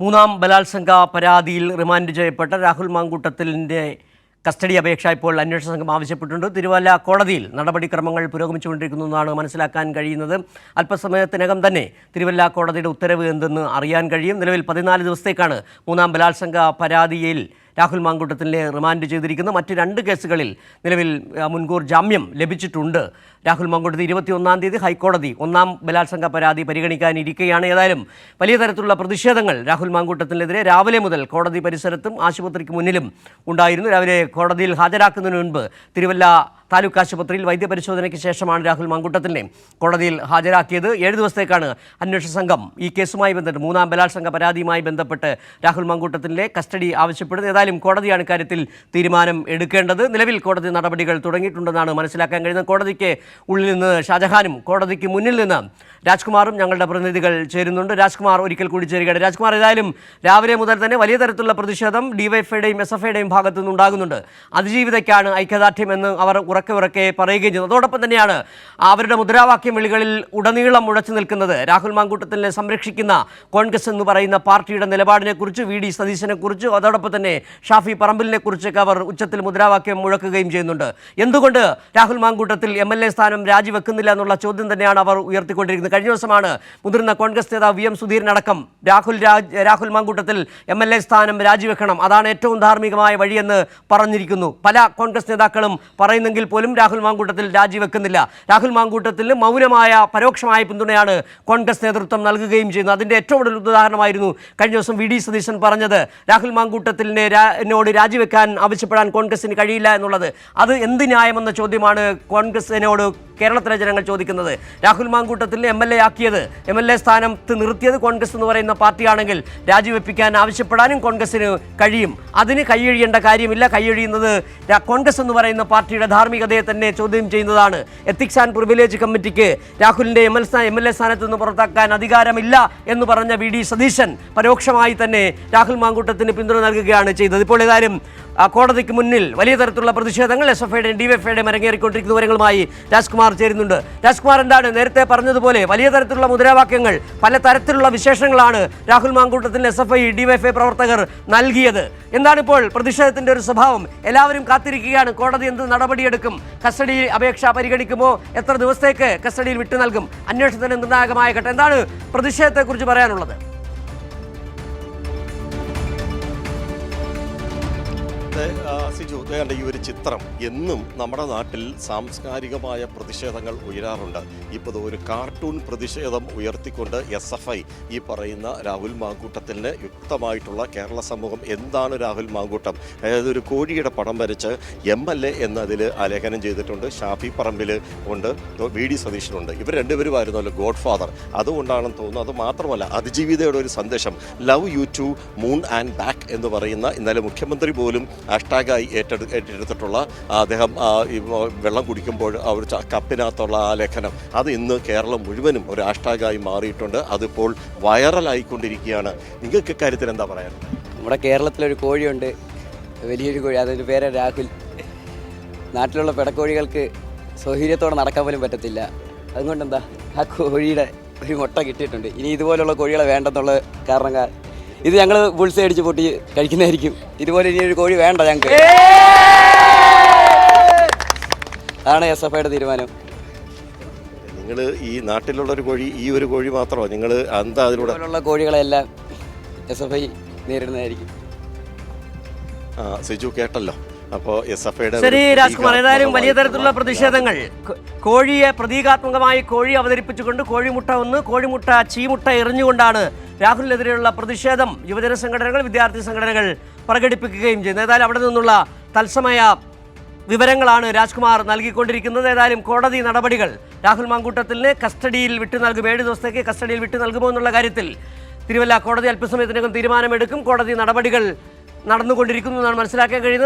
മൂന്നാം ബലാത്സംഗ പരാതിയിൽ റിമാൻഡ് ചെയ്യപ്പെട്ട രാഹുൽ മാങ്കൂട്ടത്തിലിൻ്റെ കസ്റ്റഡി അപേക്ഷ ഇപ്പോൾ അന്വേഷണ സംഘം ആവശ്യപ്പെട്ടിട്ടുണ്ട്. തിരുവല്ല കോടതിയിൽ നടപടിക്രമങ്ങൾ പുരോഗമിച്ചുകൊണ്ടിരിക്കുന്നു എന്നാണ് മനസ്സിലാക്കാൻ കഴിയുന്നത്. അല്പസമയത്തിനകം തന്നെ തിരുവല്ല കോടതിയുടെ ഉത്തരവ് എന്തെന്ന് അറിയാൻ കഴിയും. നിലവിൽ 14 ദിവസത്തേക്കാണ് മൂന്നാം ബലാത്സംഗ പരാതിയിൽ രാഹുൽ മാങ്കൂട്ടത്തിനെ റിമാൻഡ് ചെയ്തിരിക്കുന്നത്. മറ്റ് 2 കേസുകളിൽ നിലവിൽ മുൻകൂർ ജാമ്യം ലഭിച്ചിട്ടുണ്ട്. രാഹുൽ മാങ്കൂട്ടത്തിൽ 21-ാം തീയതി ഹൈക്കോടതി ഒന്നാം ബലാത്സംഗ പരാതി പരിഗണിക്കാനിരിക്കുകയാണ്. ഏതായാലും വലിയ തരത്തിലുള്ള പ്രതിഷേധങ്ങൾ രാഹുൽ മാങ്കൂട്ടത്തിനെതിരെ രാവിലെ മുതൽ കോടതി പരിസരത്തും ആശുപത്രിക്ക് മുന്നിലും ഉണ്ടായിരുന്നു. രാവിലെ കോടതിയിൽ ഹാജരാക്കുന്നതിന് മുൻപ് തിരുവല്ല താലൂക്ക് ആശുപത്രിയിൽ വൈദ്യപരിശോധനയ്ക്ക് ശേഷമാണ് രാഹുൽ മാങ്കൂട്ടത്തിനെ കോടതിയിൽ ഹാജരാക്കിയത്. 7 ദിവസത്തേക്കാണ് അന്വേഷണ സംഘം ഈ കേസുമായി ബന്ധപ്പെട്ട് മൂന്നാം ബലാത്സംഗ പരാതിയുമായി ബന്ധപ്പെട്ട് രാഹുൽ മാങ്കൂട്ടത്തിൻ്റെ കസ്റ്റഡി ആവശ്യപ്പെടുന്നത്. ഏതായാലും കോടതിയാണ് ഇക്കാര്യത്തിൽ തീരുമാനം എടുക്കേണ്ടത്. നിലവിൽ കോടതി നടപടികൾ തുടങ്ങിയിട്ടുണ്ടെന്നാണ് മനസ്സിലാക്കാൻ കഴിയുന്നത്. കോടതിക്ക് ഉള്ളിൽ നിന്ന് ഷാജഹാനും കോടതിക്ക് മുന്നിൽ നിന്ന് രാജ്കുമാറും ഞങ്ങളുടെ പ്രതിനിധികൾ ചേരുന്നുണ്ട്. രാജ്കുമാർ ഒരിക്കൽ കൂടി ചേരുകയാണ്. രാജ്കുമാർ, ഏതായാലും രാവിലെ മുതൽ തന്നെ വലിയ തരത്തിലുള്ള പ്രതിഷേധം ഡിവൈഎഫ്ഐയുടെയും എസ്എഫ്ഐയുടെയും ഭാഗത്തു നിന്നുണ്ടാകുന്നുണ്ട്. അതിജീവിതയ്ക്കാണ് ഐക്യദാർഢ്യം എന്ന് അവർ ഉറക്കെ പറയുകയും ചെയ്യുന്നു. അതോടൊപ്പം തന്നെയാണ് അവരുടെ മുദ്രാവാക്യം വിളികളിൽ ഉടനീളം മുഴച്ചു നിൽക്കുന്നത് രാഹുൽ മാങ്കൂട്ടത്തിനെ സംരക്ഷിക്കുന്ന കോൺഗ്രസ് എന്ന് പറയുന്ന പാർട്ടിയുടെ നിലപാടിനെക്കുറിച്ച്, വി.ഡി. സതീശനെക്കുറിച്ച്, അതോടൊപ്പം തന്നെ ഷാഫി പറമ്പിലിനെ കുറിച്ചൊക്കെ അവർ ഉച്ചത്തിൽ മുദ്രാവാക്യം മുഴക്കുകയും ചെയ്യുന്നുണ്ട്. എന്തുകൊണ്ട് രാഹുൽ മാങ്കൂട്ടത്തിൽ MLA സ്ഥാനം രാജിവെക്കുന്നില്ല എന്നുള്ള ചോദ്യം തന്നെയാണ് അവർ ഉയർത്തിക്കൊണ്ടിരിക്കുന്നത്. കഴിഞ്ഞ ദിവസമാണ് മുതിർന്ന കോൺഗ്രസ് നേതാവ് VM സുധീരനടക്കം രാഹുൽ മാങ്കൂട്ടത്തിൽ MLA സ്ഥാനം രാജിവെക്കണം, അതാണ് ഏറ്റവും ധാർമ്മികമായ വഴിയെന്ന് പറഞ്ഞിരിക്കുന്നു. പല കോൺഗ്രസ് നേതാക്കളും പറയുന്നെങ്കിൽ പോലും രാഹുൽ മാങ്കൂട്ടത്തിൽ രാജിവെക്കുന്നില്ല. രാഹുൽ മാങ്കൂട്ടത്തിൽ മൗനമായ പരോക്ഷമായ പിന്തുണയാണ് കോൺഗ്രസ് നേതൃത്വം നൽകുകയും ചെയ്യുന്നത്. അതിൻ്റെ ഏറ്റവും കൂടുതൽ ഉദാഹരണമായിരുന്നു കഴിഞ്ഞ ദിവസം വി.ഡി. സതീശൻ പറഞ്ഞത്. രാഹുൽ മാങ്കൂട്ടത്തിനോട് രാജിവെക്കാൻ ആവശ്യപ്പെടാൻ കോൺഗ്രസിന് കഴിയില്ല എന്നുള്ളത്. അത് എന്ത് ന്യായമെന്ന ചോദ്യമാണ് കോൺഗ്രസിനോട് കേരളത്തിലെ ജനങ്ങൾ ചോദിക്കുന്നത്. രാഹുൽ മാങ്കൂട്ടത്തിനെ MLA ആക്കിയത്, MLA സ്ഥാനത്ത് നിർത്തിയത് കോൺഗ്രസ് എന്ന് പറയുന്ന പാർട്ടിയാണെങ്കിൽ രാജിവെപ്പിക്കാൻ ആവശ്യപ്പെടാനും കോൺഗ്രസിന് കഴിയും. അതിന് കൈയൊഴിയേണ്ട കാര്യമില്ല. കൈയൊഴിയുന്നത് കോൺഗ്രസ് എന്ന് പറയുന്ന പാർട്ടിയുടെ ധാർമ്മികതയെ തന്നെ ചോദ്യം ചെയ്യുന്നതാണ്. എത്തിക്സ് ആൻഡ് പ്രിവിലേജ് കമ്മിറ്റിക്ക് രാഹുലിൻ്റെ MLA സ്ഥാനത്ത് നിന്ന് പുറത്താക്കാൻ അധികാരമില്ല എന്ന് പറഞ്ഞ വി.ഡി. സതീശൻ പരോക്ഷമായി തന്നെ രാഹുൽ മാങ്കൂട്ടത്തിന് പിന്തുണ നൽകുകയാണ് ചെയ്തത്. ഇപ്പോൾ ഏതായാലും കോടതിക്ക് മുന്നിൽ വലിയ തരത്തിലുള്ള പ്രതിഷേധങ്ങൾ എസ്എഫ്ഐയുടെയും ഡിവൈഎഫ്ഐയുടെയും അരങ്ങേറിക്കൊണ്ടിരിക്കുന്ന വിവരങ്ങളുമായി രാജ്കുമാർ ചേരുന്നുണ്ട്. രാജ്കുമാർ, എന്താണ് നേരത്തെ പറഞ്ഞതുപോലെ വലിയ തരത്തിലുള്ള മുദ്രാവാക്യങ്ങൾ, പല തരത്തിലുള്ള വിശേഷങ്ങളാണ് രാഹുൽ മാങ്കൂട്ടത്തിന് SFI DYFI പ്രവർത്തകർ നൽകിയത്. എന്താണിപ്പോൾ പ്രതിഷേധത്തിൻ്റെ ഒരു സ്വഭാവം? എല്ലാവരും കാത്തിരിക്കുകയാണ് കോടതി എന്ത് നടപടിയെടുക്കും, കസ്റ്റഡി അപേക്ഷ പരിഗണിക്കുമോ, എത്ര ദിവസത്തേക്ക് കസ്റ്റഡിയിൽ വിട്ടു നൽകും, അന്വേഷണത്തിന് നിർണായകമായ ഘട്ടം. എന്താണ് പ്രതിഷേധത്തെക്കുറിച്ച് പറയാനുള്ളത്? സിജു, ഈ ഒരു ചിത്രം എന്നും നമ്മുടെ നാട്ടിൽ സാംസ്കാരികമായ പ്രതിഷേധങ്ങൾ ഉയരാറുണ്ട്. ഇപ്പോൾ ഒരു കാർട്ടൂൺ പ്രതിഷേധം ഉയർത്തിക്കൊണ്ട് SFI ഈ പറയുന്ന രാഹുൽ മാങ്കൂട്ടത്തിന് യുക്തമായിട്ടുള്ള കേരള സമൂഹം എന്താണ് രാഹുൽ മാങ്കൂട്ടം, അതായത് ഒരു കോഴിയുടെ പടം വരച്ച് MLA എന്നതിൽ ആലേഖനം ചെയ്തിട്ടുണ്ട്. ഷാഫി പറമ്പിൽ ഉണ്ട്, വി.ഡി. സതീശനുണ്ട്. ഇവർ രണ്ടുപേരുമായിരുന്നല്ലോ ഗോഡ് ഫാദർ. അതുകൊണ്ടാണെന്ന് തോന്നുന്നു. അത് മാത്രമല്ല, അതിജീവിതയുടെ ഒരു സന്ദേശം, love you to moon and back എന്ന് പറയുന്ന, ഇന്നലെ മുഖ്യമന്ത്രി പോലും ഹാഷ്ടാഗായി ഏറ്റെടുത്തിട്ടുള്ള അദ്ദേഹം വെള്ളം കുടിക്കുമ്പോൾ അവർ കപ്പിനകത്തുള്ള ആ ലേഖനം, അത് ഇന്ന് കേരളം മുഴുവനും ഒരു ഹാഷ്ടാഗായി മാറിയിട്ടുണ്ട്. അതിപ്പോൾ വൈറലായിക്കൊണ്ടിരിക്കുകയാണ്. നിങ്ങൾക്ക് ഇക്കാര്യത്തിൽ എന്താ പറയാനുള്ളത്? നമ്മുടെ കേരളത്തിലൊരു കോഴിയുണ്ട്, വലിയൊരു കോഴി, അതിൻ്റെ പേര് രാഹുൽ. നാട്ടിലുള്ള പിടക്കോഴികൾക്ക് സൗകര്യത്തോടെ നടക്കാൻ പോലും പറ്റത്തില്ല. അതുകൊണ്ടെന്താ, ആ കോഴിയുടെ ഒരു മുട്ട കിട്ടിയിട്ടുണ്ട്. ഇനി ഇതുപോലുള്ള കോഴികളെ വേണ്ടെന്നുള്ള കാരണം ഇത് ഞങ്ങൾ ബുൾസ് അടിച്ച് പൊട്ടി കഴിക്കുന്നതായിരിക്കും. ഇതുപോലെ ഇനി ഒരു കോഴി വേണ്ട ഞങ്ങൾക്ക്. അതാണ് SFIയുടെ തീരുമാനം. നിങ്ങൾ ഈ നാട്ടിലുള്ള ഒരു കോഴി, ഈ ഒരു കോഴി മാത്രമോ നിങ്ങൾ എന്താ അതിലൂടെ കോഴികളെല്ലാം SFI നേരിടുന്നതായിരിക്കും? സിജു കേട്ടല്ലോ. അപ്പോൾ ശരി രാജ്കുമാർ, ഏതായാലും വലിയ തരത്തിലുള്ള പ്രതിഷേധങ്ങൾ, കോഴിയെ പ്രതീകാത്മകമായി കോഴി അവതരിപ്പിച്ചുകൊണ്ട് കോഴിമുട്ട ഒന്ന്, കോഴിമുട്ട ചീമുട്ട എറിഞ്ഞുകൊണ്ടാണ് രാഹുലിനെതിരെയുള്ള പ്രതിഷേധം യുവജന സംഘടനകൾ, വിദ്യാർത്ഥി സംഘടനകൾ പ്രകടിപ്പിക്കുകയും ചെയ്യുന്നത്. ഏതായാലും അവിടെ നിന്നുള്ള തത്സമയ വിവരങ്ങളാണ് രാജ്കുമാർ നൽകിക്കൊണ്ടിരിക്കുന്നത്. ഏതായാലും കോടതി നടപടികൾ രാഹുൽ മാങ്കൂട്ടത്തിനെ കസ്റ്റഡിയിൽ വിട്ടു നൽകും, 7 ദിവസത്തേക്ക് കസ്റ്റഡിയിൽ വിട്ടു നൽകുമോ എന്നുള്ള കാര്യത്തിൽ തിരുവല്ല കോടതി അല്പസമയത്തിനകം തീരുമാനമെടുക്കും. കോടതി നടപടികൾ നടന്നുകൊണ്ടിരിക്കുന്നു എന്നാണ് മനസ്സിലാക്കാൻ കഴിയുന്നത്.